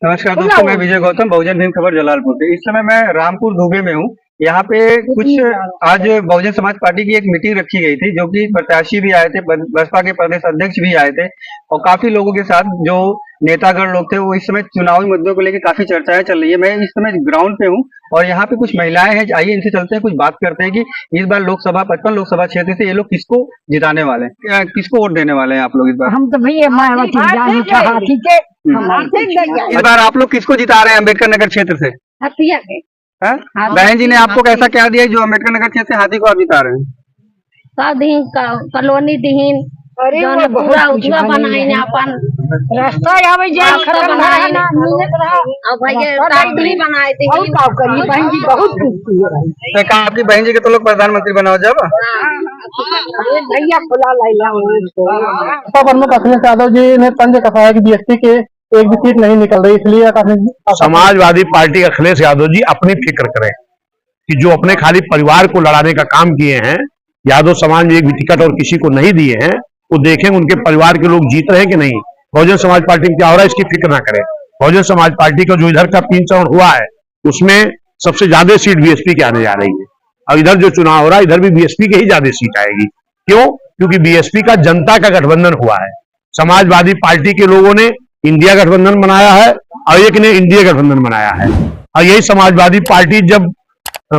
नमस्कार दोस्तों, मैं विजय गौतम, बहुजन भीम खबर जलालपुर से। इस समय मैं रामपुर दुबे में हूँ। यहाँ पे कुछ आज बहुजन समाज पार्टी की एक मीटिंग रखी गई थी, जो कि प्रत्याशी भी आए थे, बसपा के प्रदेश अध्यक्ष भी आए थे और काफी लोगों के साथ जो नेतागण लोग थे, वो इस समय चुनावी मुद्दों को लेकर काफी चर्चाएं चल रही है। मैं इस समय ग्राउंड पे हूँ और यहाँ पे कुछ महिलाएं हैं। आइए इनसे चलते हैं, कुछ बात करते हैं कि इस बार लोकसभा 55 लोकसभा क्षेत्र से ये लोग किसको जिताने वाले हैं, किसको वोट देने वाले हैं आप लोग इस बार। हम तो भैया इस बार आप लोग किसको जिता रहे हैं अम्बेडकर नगर क्षेत्र से? बहन जी ने आपको कैसा क्या दिया जो अम्बेडकर नगर क्षेत्र से हाथी को आप जिता रहे हैं? कॉलोनी दीन पूरा उजवा बनाई अपन रास्ता आवे जे खत्म बनाई ना अब भैया रास्ता बनाए थे बहन जी बहुत खुशी हो रही है। कहा आपकी बहन जी के तो लोग प्रधानमंत्री बनाओ जब भैया खुला लाइला प्रमुख अखिलेश यादव जी ने तंज कसाया कि बीएसपी के एक भी सीट नहीं निकल रही, इसलिए समाजवादी पार्टी अखिलेश यादव जी अपनी फिक्र करें कि जो अपने खाली परिवार को लड़ाने का काम किए हैं, यादव समाज में एक भी टिकट और किसी को नहीं दिए हैं, वो देखें उनके परिवार के लोग जीत रहे हैं कि नहीं। बहुजन समाज पार्टी में क्या हो रहा है इसकी फिक्र ना करें। बहुजन समाज पार्टी का जो इधर का 3 चरण हुआ है उसमें सबसे ज्यादा सीट बीएसपी के आने जा रही है और इधर जो चुनाव हो रहा है इधर भी बीएसपी के ही ज्यादा सीट आएगी। क्यों? क्योंकि बीएसपी का जनता का गठबंधन हुआ है। समाजवादी पार्टी के लोगों ने इंडिया गठबंधन बनाया है और एक ने इंडिया गठबंधन बनाया है। और यही समाजवादी पार्टी जब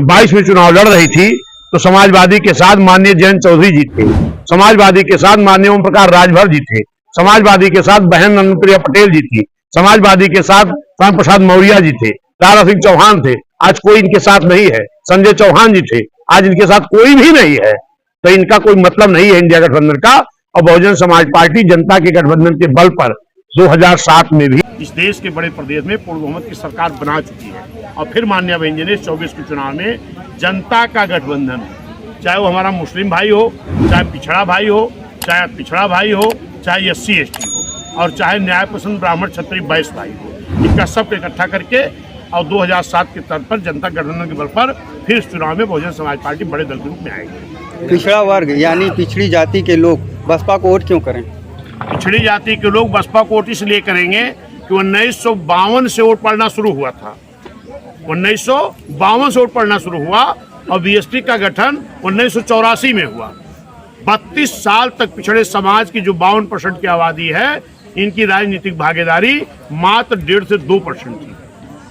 22 में चुनाव लड़ रही थी तो समाजवादी के साथ माननीय जयंत चौधरी जी थे, समाजवादी के साथ माननीय ओम प्रकाश राजभर जी थे, समाजवादी के साथ बहन अनुप्रिया पटेल जी थी, समाजवादी के साथ राम प्रसाद मौर्य जी थे, दारा सिंह चौहान थे, आज कोई इनके साथ नहीं है, संजय चौहान जी थे, आज इनके साथ कोई भी नहीं है। तो इनका कोई मतलब नहीं है इंडिया गठबंधन का। और बहुजन समाज पार्टी जनता के गठबंधन के बल पर 2007 में भी इस देश के बड़े प्रदेश में पूर्ण बहुमत की सरकार बना चुकी है और फिर माननीय बहन जी ने 24 के चुनाव में जनता का गठबंधन, चाहे वो हमारा मुस्लिम भाई हो, चाहे पिछड़ा भाई हो, चाहे पिछड़ा भाई हो, चाहे SC ST हो और चाहे न्याय पसंद ब्राह्मण क्षत्रिय वैश्य भाई हो, इनका सबको इकट्ठा करके और 2007 के तर्ज पर जनता गठबंधन के बल पर फिर इस चुनाव में बहुजन समाज पार्टी बड़े दल के रूप में आएगी। पिछड़ा वर्ग यानी पिछड़ी जाति के लोग बसपा को वोट क्यों करें? पिछड़ी जाति के लोग बसपा को वोट इसलिए करेंगे कि 1952 से वोट पड़ना शुरू हुआ था, 1952 से वोट पड़ना शुरू हुआ और बीएसपी का गठन 1984 में हुआ। 32 साल तक पिछड़े समाज की जो 52% की आबादी है, इनकी राजनीतिक भागीदारी मात्र 1.5 से 2% थी।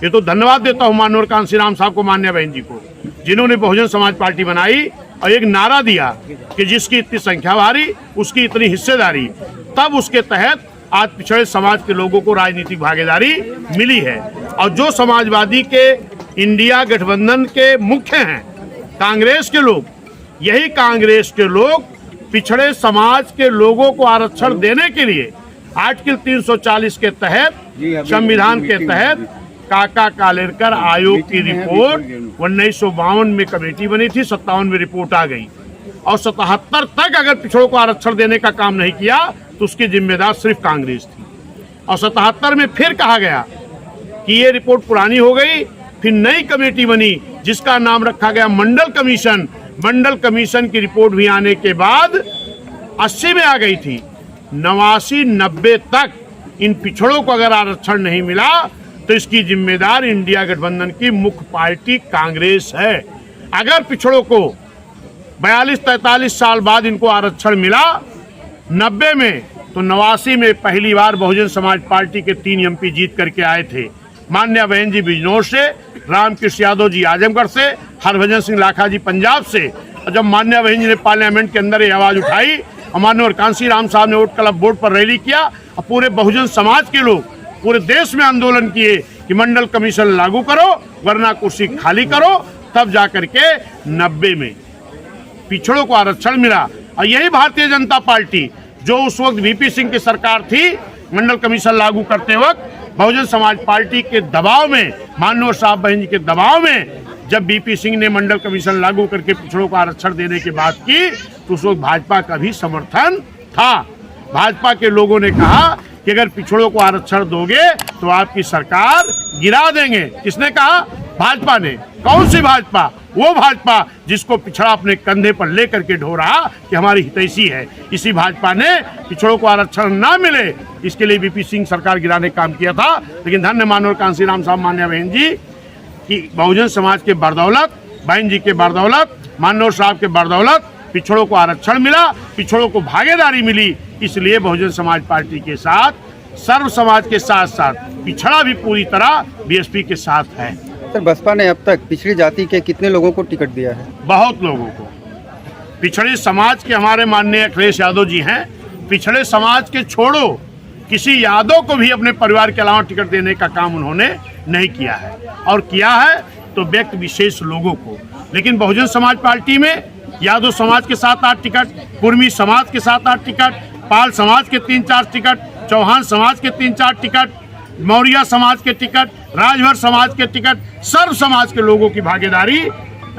ये तो धन्यवाद देता हूँ माननीय कांसी राम साहब को, मान्य बहन जी को, जिन्होंने बहुजन समाज पार्टी बनाई और एक नारा दिया कि जिसकी इतनी संख्या भारी उसकी इतनी हिस्सेदारी। तब उसके तहत आज पिछड़े समाज के लोगों को राजनीतिक भागीदारी मिली है। और जो समाजवादी के इंडिया गठबंधन के मुख्य हैं कांग्रेस के लोग, यही कांग्रेस के लोग पिछड़े समाज के लोगों को आरक्षण देने के लिए आर्टिकल 340 के तहत, संविधान के तहत काका कालेलकर आयोग की रिपोर्ट 1952 में कमेटी बनी थी, 57 में रिपोर्ट आ गई और 77 तक अगर पिछड़ों को आरक्षण देने का काम नहीं किया तो उसकी जिम्मेदार सिर्फ कांग्रेस थी। और 77 में फिर कहा गया कि ये रिपोर्ट पुरानी हो गई, फिर नई कमेटी बनी जिसका नाम रखा गया मंडल कमीशन। मंडल कमीशन की रिपोर्ट भी आने के बाद 80 में आ गई थी। 89-90 तक इन पिछड़ों को अगर आरक्षण नहीं मिला तो इसकी जिम्मेदार इंडिया गठबंधन की मुख्य पार्टी कांग्रेस है। अगर पिछड़ों को 42-43 साल बाद इनको आरक्षण मिला 90 में, तो 89 में पहली बार बहुजन समाज पार्टी के 3 MP जीत करके आए थे। मान्य बहन जी बिजनौर से, रामकृष्ण यादव जी आजमगढ़ से, हरभजन सिंह लाखा जी पंजाब से। और जब मान्य बहन जी ने पार्लियामेंट के अंदर ये आवाज उठाई और माननीय कांसी राम साहब ने वोट क्लब बोर्ड पर रैली किया और पूरे बहुजन समाज के लोग पूरे देश में आंदोलन किए कि मंडल कमीशन लागू करो वरना कुर्सी खाली करो, तब जाकर के 90 में पिछड़ों को आरक्षण मिला। और यही भारतीय जनता पार्टी जो उस वक्त VP सिंह की सरकार थी, मंडल कमीशन लागू करते वक्त बहुजन समाज पार्टी के दबाव में, माननीय साहब बहन जी के दबाव में, जब VP सिंह ने मंडल कमीशन लागू करके पिछड़ों को आरक्षण देने की बात की तो उस वक्त भाजपा का भी समर्थन था। भाजपा के लोगों ने कहा कि अगर पिछड़ों को आरक्षण दोगे तो आपकी सरकार गिरा देंगे। किसने कहा? भाजपा ने। कौन सी भाजपा? वो भाजपा जिसको पिछड़ा अपने कंधे पर लेकर के ढो रहा कि हमारी हितैषी है, इसी भाजपा ने पिछड़ों को आरक्षण ना मिले इसके लिए वीपी सिंह सरकार गिराने का काम किया था। लेकिन धन्य माननीय कांसीराम साहब मान्या बहन जी कि बहुजन समाज के बदौलत, बहन जी के बदौलत, माननीय साहब के बदौलत पिछड़ों को आरक्षण मिला, पिछड़ों को भागीदारी मिली। इसलिए बहुजन समाज पार्टी के साथ, सर्व समाज के साथ साथ पिछड़ा भी पूरी तरह बीएसपी के साथ है। सर, बसपा ने अब तक पिछड़ी जाति के कितने लोगों को टिकट दिया है? बहुत लोगों को। पिछड़े समाज के हमारे माननीय अखिलेश यादव जी हैं, पिछड़े समाज के छोड़ो किसी यादव को भी अपने परिवार के अलावा टिकट देने का काम उन्होंने नहीं किया है, और किया है तो व्यक्ति विशेष लोगों को। लेकिन बहुजन समाज पार्टी में यादव समाज के 7-8 टिकट, कुर्मी समाज के 7-8 टिकट, पाल समाज के 3-4 टिकट, चौहान समाज के 3-4 टिकट, मौर्य समाज के टिकट, राजभर समाज के टिकट, सर्व समाज के लोगों की भागीदारी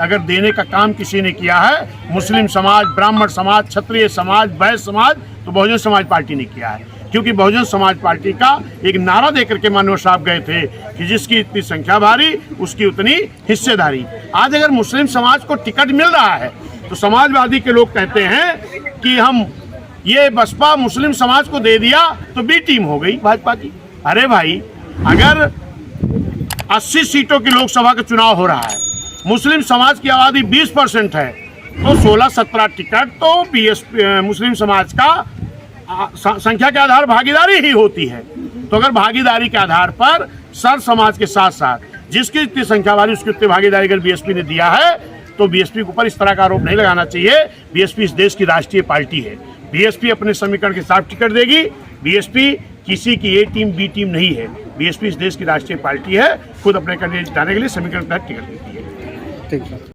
अगर देने का काम किसी ने किया है, मुस्लिम समाज, ब्राह्मण समाज, क्षत्रिय समाज, वैश्य समाज, तो बहुजन समाज पार्टी ने किया है। क्योंकि बहुजन समाज पार्टी का एक नारा देकर के माननीय साहब गए थे कि जिसकी इतनी संख्या भारी उसकी उतनी हिस्सेदारी। आज अगर मुस्लिम समाज को टिकट मिल रहा है तो समाजवादी के लोग कहते हैं कि हम ये बसपा मुस्लिम समाज को दे दिया तो बी टीम हो गई भाजपा की। अरे भाई, अगर 80 सीटों की लोकसभा का चुनाव हो रहा है, मुस्लिम समाज की आबादी 20% है, तो 16-17 टिकट तो मुस्लिम समाज का संख्या के आधार भागीदारी ही होती है। तो अगर भागीदारी के आधार पर सर्व समाज के साथ साथ जिसकी इतनी संख्या वाली उसकी उतनी भागीदारी अगर बीएसपी ने दिया है तो बीएसपी के ऊपर इस तरह का आरोप नहीं लगाना चाहिए। बीएसपी इस देश की राष्ट्रीय पार्टी है। बीएसपी अपने समीकरण के साथ टिकट देगी। बीएसपी किसी की ए टीम बी टीम नहीं है। बीएसपी इस देश की राष्ट्रीय पार्टी है, खुद अपने कैंडिडेट जिताने के लिए समीकरण के तहत टिकट देती है। ठीक है।